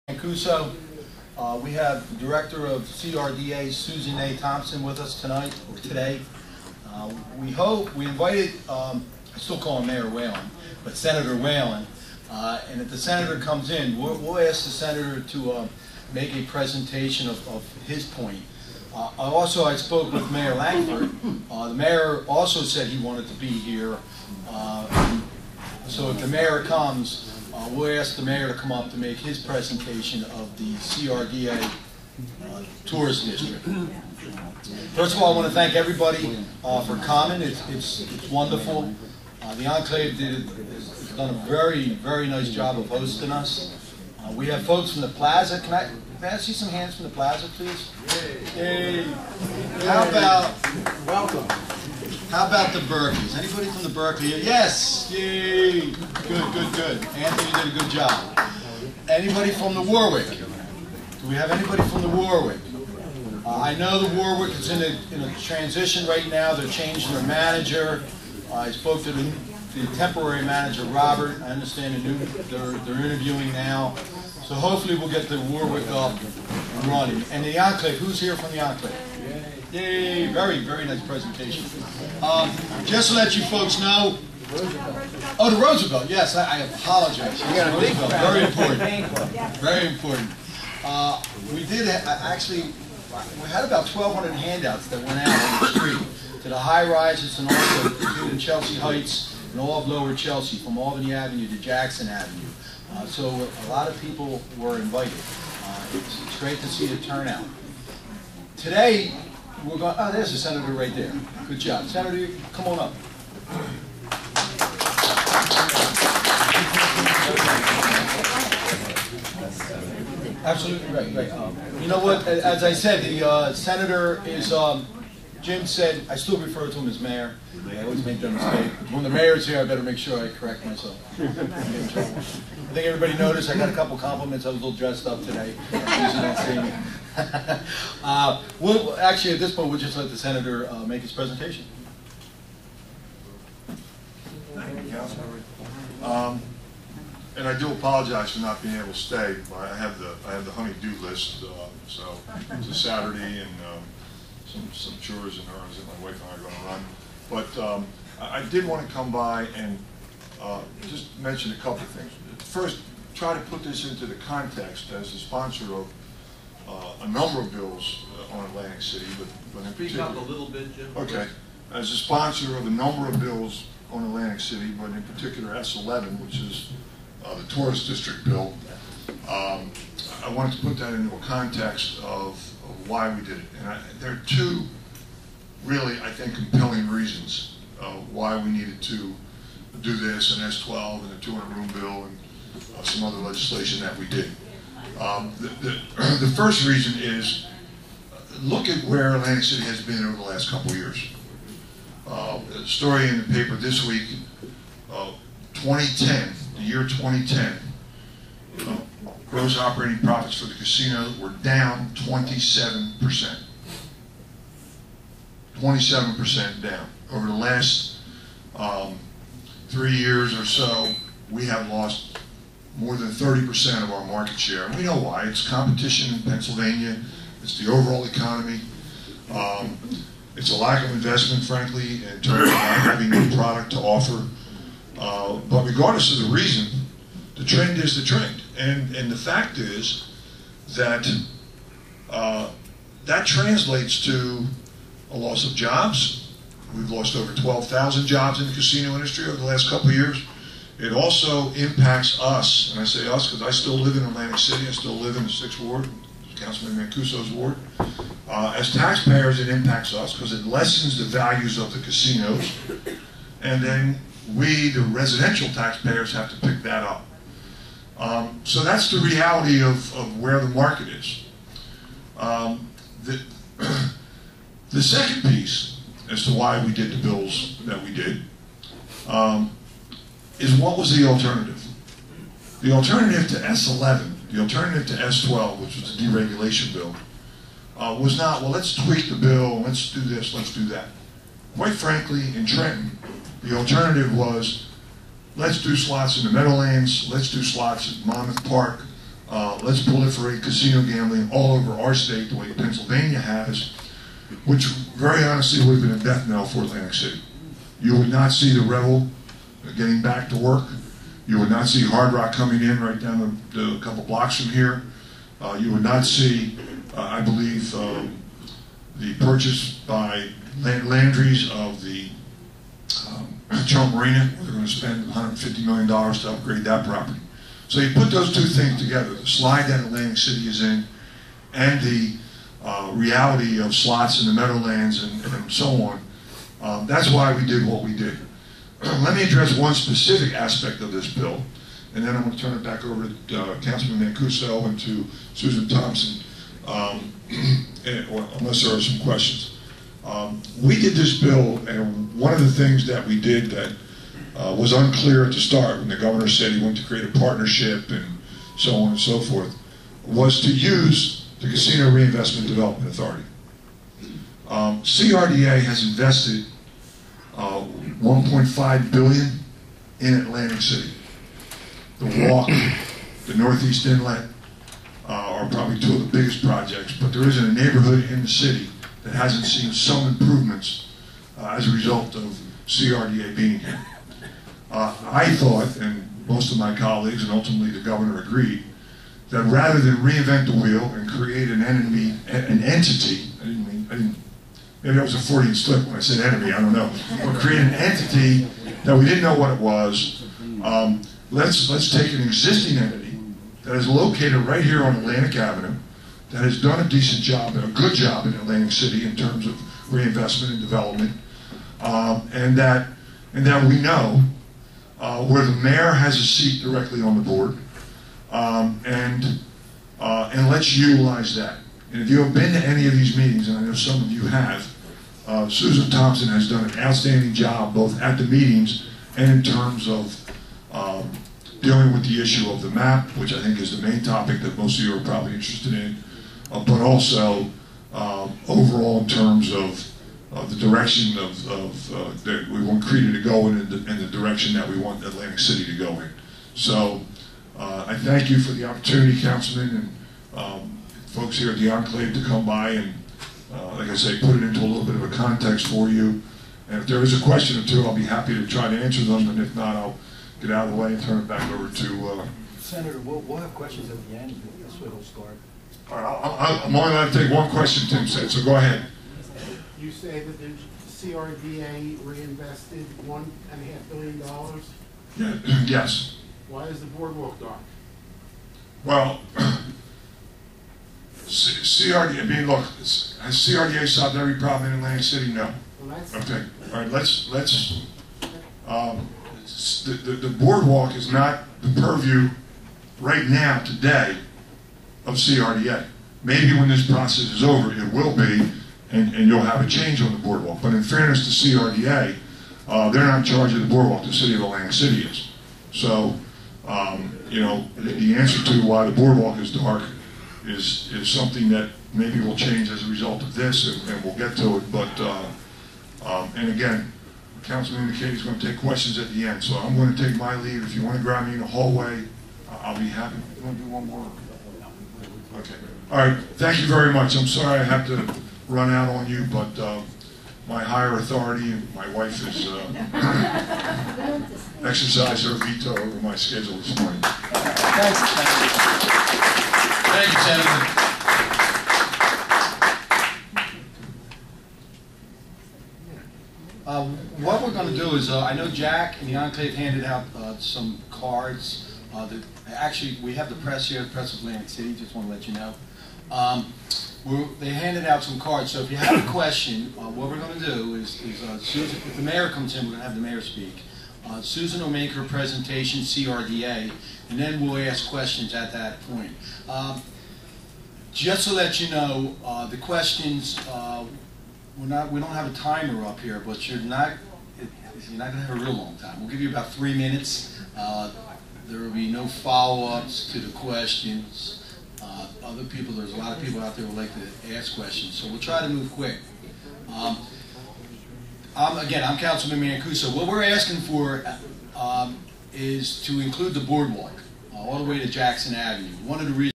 Mancuso. We have the Director of CRDA, Susan A. Thompson, with us tonight, or today. We invited, I still call him Mayor Whelan, but Senator Whelan. And if the Senator comes in, we'll ask the Senator to make a presentation of his point. I spoke with Mayor Langford. The Mayor also said he wanted to be here. So if the Mayor comes, we'll ask the Mayor to come up to make his presentation of the CRDA Tourist District. First of all, I want to thank everybody for coming. It's wonderful. The Enclave has done a very, very nice job of hosting us. We have folks from the Plaza. Can I see some hands from the Plaza, please? Yay! How about, welcome. How about the Berkeleys? Anybody from the Berkeley? Yes! Yay! Good. Anthony did a good job. Anybody from the Warwick? Do we have anybody from the Warwick? I know the Warwick is in a transition right now. They're changing their manager. I spoke to the temporary manager, Robert. I understand they're interviewing now. So hopefully we'll get the Warwick up and running. And the Enclave, who's here from the Enclave? Yay, very, very nice presentation. Just to let you folks know, oh, the Roosevelt, yes, I apologize. You got a big Roosevelt, very important, very important. We did, actually, we had about 1,200 handouts that went out on the street to the high-rises and also in Chelsea Heights and all of Lower Chelsea, from Albany Avenue to Jackson Avenue. So a lot of people were invited. It's great to see the turnout. Today, we're going, oh, there's the Senator right there. Good job. Senator, come on up. Absolutely right. You know what, as I said, the Senator is, Jim said, I still refer to him as Mayor. I always make that mistake. When the Mayor's here, I better make sure I correct myself. I think everybody noticed I got a couple compliments. I was a little dressed up today. Well, actually, at this point, we'll just let the Senator make his presentation. Thank you, Councilman. And I do apologize for not being able to stay. I have the honey-do list, so it's a Saturday and some chores and errands that my wife and I are going to run. But I did want to come by and just mention a couple of things. First, try to put this into the context as a sponsor of a number of bills on Atlantic City, but in Speak up a little bit, Jim. Okay. As a sponsor of a number of bills on Atlantic City, but in particular S11, which is the Tourist District bill, I wanted to put that into a context of why we did it. And there are two really, I think, compelling reasons why we needed to do this, and S12 and the 200-room bill and some other legislation that we did. The first reason is, look at where Atlantic City has been over the last couple of years. A story in the paper this week, 2010, the year 2010, gross operating profits for the casino were down 27%. 27% down. Over the last 3 years or so, we have lost more than 30% of our market share. And we know why. It's competition in Pennsylvania. It's the overall economy. It's a lack of investment, frankly, in terms of not having new product to offer. But regardless of the reason, the trend is the trend. And the fact is that that translates to a loss of jobs. We've lost over 12,000 jobs in the casino industry over the last couple of years. It also impacts us, and I say us because I still live in Atlantic City. I still live in the 6th Ward, Councilman Mancuso's ward. As taxpayers, it impacts us because it lessens the values of the casinos, and then we, the residential taxpayers, have to pick that up. So that's the reality of where the market is. The second piece as to why we did the bills that we did is what was the alternative? The alternative to S11, the alternative to S12, which was the deregulation bill, was not, well, let's tweak the bill, let's do this, let's do that. Quite frankly, in Trenton, the alternative was, let's do slots in the Meadowlands, let's do slots at Monmouth Park, let's proliferate casino gambling all over our state the way Pennsylvania has, which very honestly would have been a death knell for Atlantic City. You would not see the Revel getting back to work. You would not see Hard Rock coming in right down the couple blocks from here. You would not see, I believe, the purchase by Landry's of the Trump Marina, where they're going to spend $150 million to upgrade that property. So you put those two things together, the slide that Atlantic City is in, and the reality of slots in the Meadowlands and so on. That's why we did what we did. Let me address one specific aspect of this bill, and then I'm going to turn it back over to Councilman Mancuso and to Susan Thompson, unless there are some questions. We did this bill, and one of the things that we did that was unclear at the start when the governor said he wanted to create a partnership and so on and so forth, was to use the Casino Reinvestment Development Authority. CRDA has invested $1.5 billion in Atlantic City. The Walk, the Northeast Inlet are probably two of the biggest projects, but there isn't a neighborhood in the city that hasn't seen some improvements as a result of CRDA being here. I thought, and most of my colleagues, and ultimately the governor agreed, that rather than reinvent the wheel and create an entity, maybe that was a Freudian slip when I said enemy, I don't know, but create an entity that we didn't know what it was. Let's take an existing entity that is located right here on Atlantic Avenue, that has done a decent job, a good job in Atlantic City in terms of reinvestment and development, and that we know where the mayor has a seat directly on the board, and let's utilize that. And if you have been to any of these meetings, and I know some of you have, Susan Thompson has done an outstanding job both at the meetings and in terms of dealing with the issue of the map, which I think is the main topic that most of you are probably interested in, but also overall in terms of the direction that we want CRDA to go in, and the direction that we want Atlantic City to go in. So I thank you for the opportunity, Councilman, and folks here at the Enclave to come by and, like I say, put it into a little bit of a context for you. And if there is a question or two, I'll be happy to try to answer them, and if not, I'll get out of the way and turn it back over to... Senator, we'll have questions at the end. That's where we'll start. All right, I'm only allowed to take one question, Tim said, so go ahead. You say that the CRDA reinvested $1.5 billion? Yeah, yes. Why is the boardwalk dark? Well, CRDA, I mean, look, has CRDA solved every problem in Atlantic City? No. Well, that's Okay, all right, let's the boardwalk is not the purview right now, today, of CRDA. Maybe when this process is over, it will be, and you'll have a change on the boardwalk. But in fairness to CRDA, they're not in charge of the boardwalk, the city of Atlantic City is. So, you know, the answer to why the boardwalk is dark is something that maybe will change as a result of this, and we'll get to it. But, and again, Councilman indicated he's going to take questions at the end, so I'm going to take my leave. If you want to grab me in the hallway, I'll be happy. You want to do one more? Okay. All right. Thank you very much. I'm sorry I have to run out on you, but my higher authority, my wife has exercised her veto over my schedule this morning. Thank you, Senator. What we're going to do is, I know Jack and the Enclave handed out some cards. Actually, we have the press here, the Press of Atlantic City, just want to let you know. They handed out some cards, so if you have a question, what we're going to do is Susan, if the mayor comes in, we're going to have the mayor speak. Susan will make her presentation, CRDA, and then we'll ask questions at that point. Just to let you know, the questions, we don't have a timer up here, but you're not going to have a real long time. We'll give you about 3 minutes. There will be no follow-ups to the questions. Other people, there's a lot of people out there who like to ask questions, so we'll try to move quick. I'm Councilman Mancuso. What we're asking for is to include the boardwalk. all the way to Jackson Avenue. One of the reasons